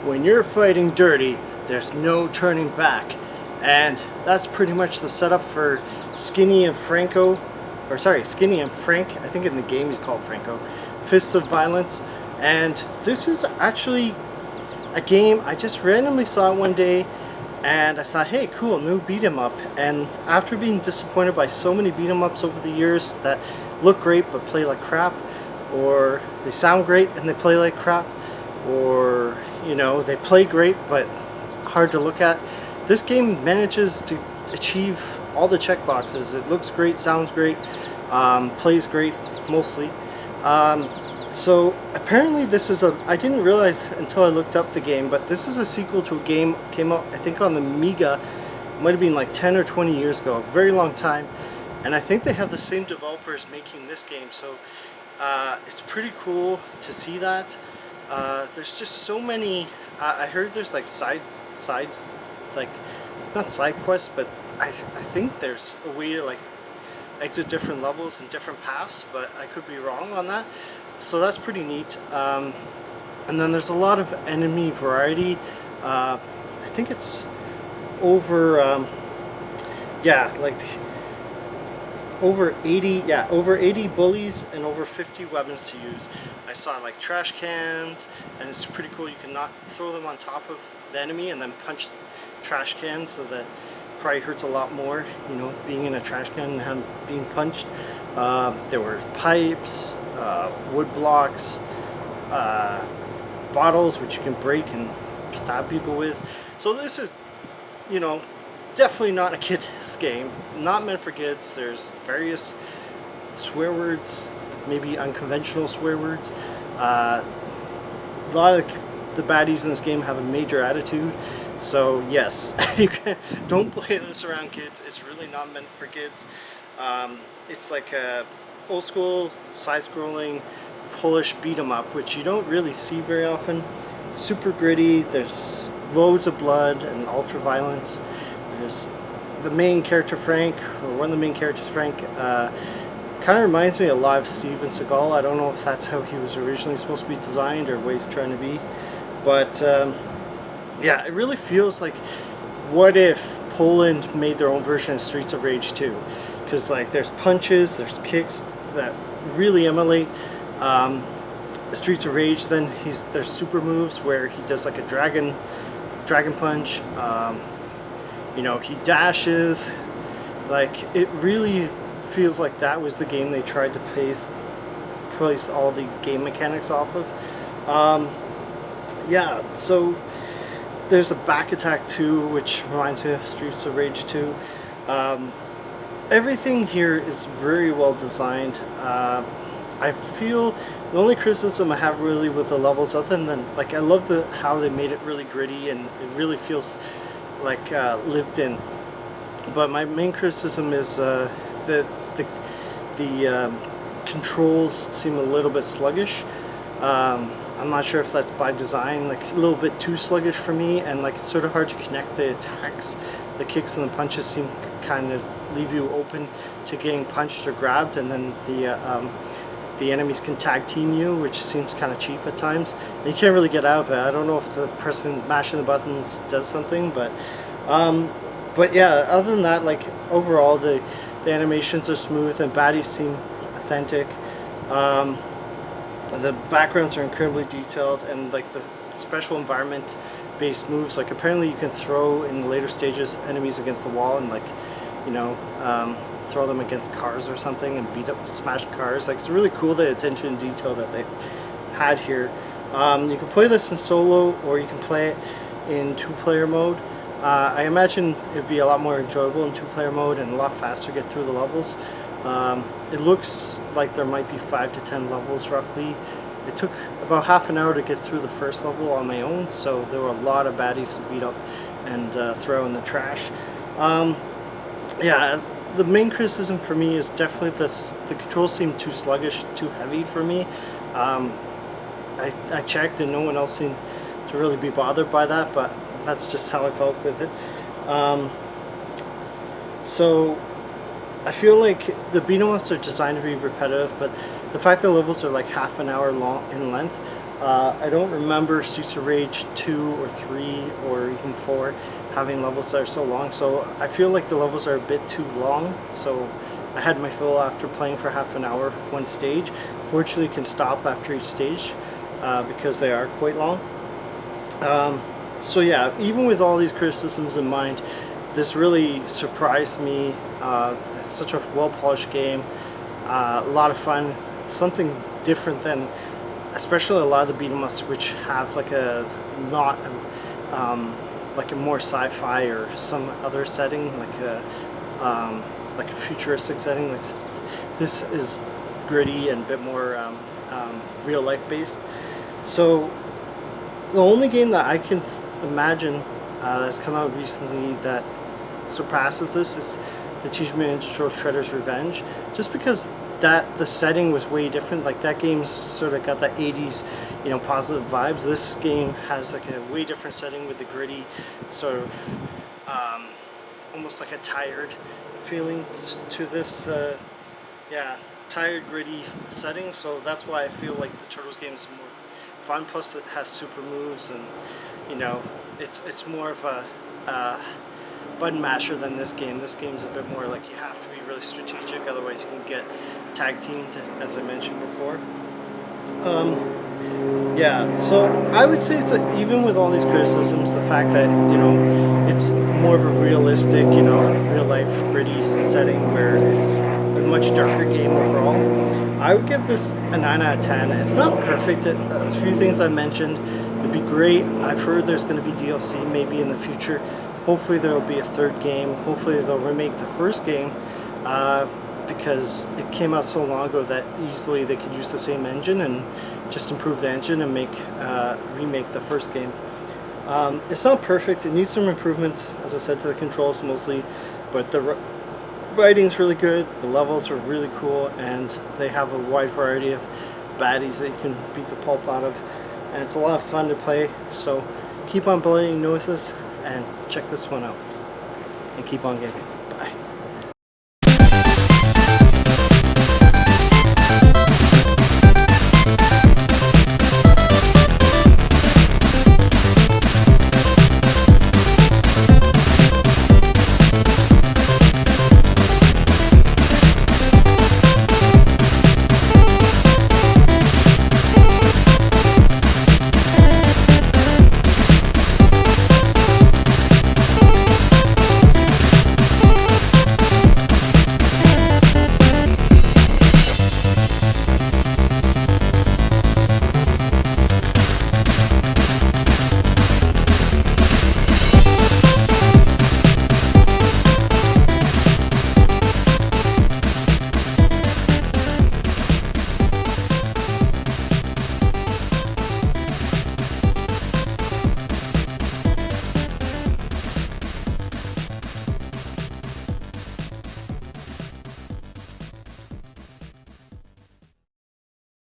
when you're fighting dirty, there's no turning back. And that's pretty much the setup for Skinny and Franco, or sorry, Skinny and Frank, I think in the game he's called Franko, Fists of Violence. And this is actually a game, I just randomly saw it one day and I thought, hey, cool, new beat 'em up. And after being disappointed by so many beat 'em ups over the years that look great but play like crap, or they sound great and they play like crap, or you know, they play great but hard to look at, this game manages to achieve all the check boxes. It looks great, sounds great, plays great mostly. So apparently this is I didn't realize until I looked up the game, but this is a sequel to a game came out I think on the Amiga. It might have been like 10 or 20 years ago, a very long time, and I think they have the same developers making this game, so it's pretty cool to see that. There's just so many, I heard there's like sides, like not side quests, but I think there's a way to like exit different levels and different paths, but I could be wrong on that. So that's pretty neat. And then there's a lot of enemy variety. I think it's over, yeah, like over 80 bullies and over 50 weapons to use. I saw like trash cans, and it's pretty cool. You can throw them on top of the enemy and then punch trash cans, so that probably hurts a lot more, you know, being in a trash can and being punched. There were pipes, wood blocks, bottles which you can break and stab people with. So this is, you know, definitely not a kid's game, not meant for kids. There's various swear words, maybe unconventional swear words. A lot of the baddies in this game have a major attitude, so yes, don't play this around kids. It's really not meant for kids. It's like a old school side-scrolling Polish beat 'em up, which you don't really see very often. Super gritty. There's loads of blood and ultra violence. There's the main character Frank, or one of the main characters Frank, kind of reminds me a lot of Steven Seagal. I don't know if that's how he was originally supposed to be designed or what he's trying to be, but yeah, it really feels like, what if Poland made their own version of Streets of Rage 2? Because like there's punches, there's kicks that really emulate Streets of Rage. Then there's super moves where he does like a dragon punch. You know, he dashes. Like, it really feels like that was the game they tried to place all the game mechanics off of. Yeah, so there's a back attack too, which reminds me of Streets of Rage 2. Everything here is very well designed. I feel the only criticism I have really with the levels, other than like, I love how they made it really gritty and it really feels like lived in. But my main criticism is the controls seem a little bit sluggish. I'm not sure if that's by design, like a little bit too sluggish for me, and like it's sort of hard to connect the attacks. The kicks and the punches seem kind of leave you open to getting punched or grabbed, and then the enemies can tag team you, which seems kind of cheap at times. And you can't really get out of it. I don't know if the mashing the buttons does something, but yeah, other than that, like overall the animations are smooth and baddies seem authentic. The backgrounds are incredibly detailed, and like the special environment based moves, like apparently you can throw in the later stages enemies against the wall and, like, you know, throw them against cars or something and beat up smashed cars. Like, it's really cool, the attention to detail that they've had here. You can play this in solo, or you can play it in two-player mode. I imagine it'd be a lot more enjoyable in two-player mode and a lot faster to get through the levels. It looks like there might be 5 to 10 levels roughly. It took about half an hour to get through the first level on my own, so there were a lot of baddies to beat up and throw in the trash. Yeah, the main criticism for me is definitely the controls seem too sluggish, too heavy for me. I checked and no one else seemed to really be bothered by that, but that's just how I felt with it. So I feel like the beat 'em ups are designed to be repetitive, but the fact that levels are like half an hour long in length, I don't remember Streets of Rage 2 or 3 or even 4 having levels that are so long, so I feel like the levels are a bit too long, so I had my fill after playing for half an hour one stage. Fortunately, you can stop after each stage because they are quite long. So yeah, even with all these criticisms in mind, this really surprised me. It's such a well-polished game, a lot of fun, something different than especially a lot of the beat 'em ups, which have like a not like a more sci-fi or some other setting, like a futuristic setting. Like this is gritty and a bit more real life based. So the only game that I can imagine that's come out recently that surpasses this is the Teenage Mutant Ninja Turtles Shredder's Revenge, just because the setting was way different. Like that game's sort of got that 80s, you know, positive vibes. This game has like a way different setting with the gritty sort of almost like a tired feeling to this yeah, tired gritty setting. So that's why I feel like the Turtles game is more fun. Plus it has super moves, and you know, it's more of a button masher than this game. This game's a bit more like you have to be really strategic, otherwise you can get tag teamed, as I mentioned before. Yeah, so I would say it's even with all these criticisms, the fact that, you know, it's more of a realistic, you know, real life gritty setting where it's a much darker game overall, I would give this a 9 out of 10. It's not perfect. A few things I mentioned would be great. I've heard there's going to be DLC maybe in the future. Hopefully there will be a third game. Hopefully they'll remake the first game because it came out so long ago that easily they could use the same engine and just improve the engine and remake the first game. It's not perfect. It needs some improvements, as I said, to the controls mostly, but the writing's really good, the levels are really cool, and they have a wide variety of baddies that you can beat the pulp out of, and it's a lot of fun to play. So keep on blowing noises and check this one out, and keep on gaming.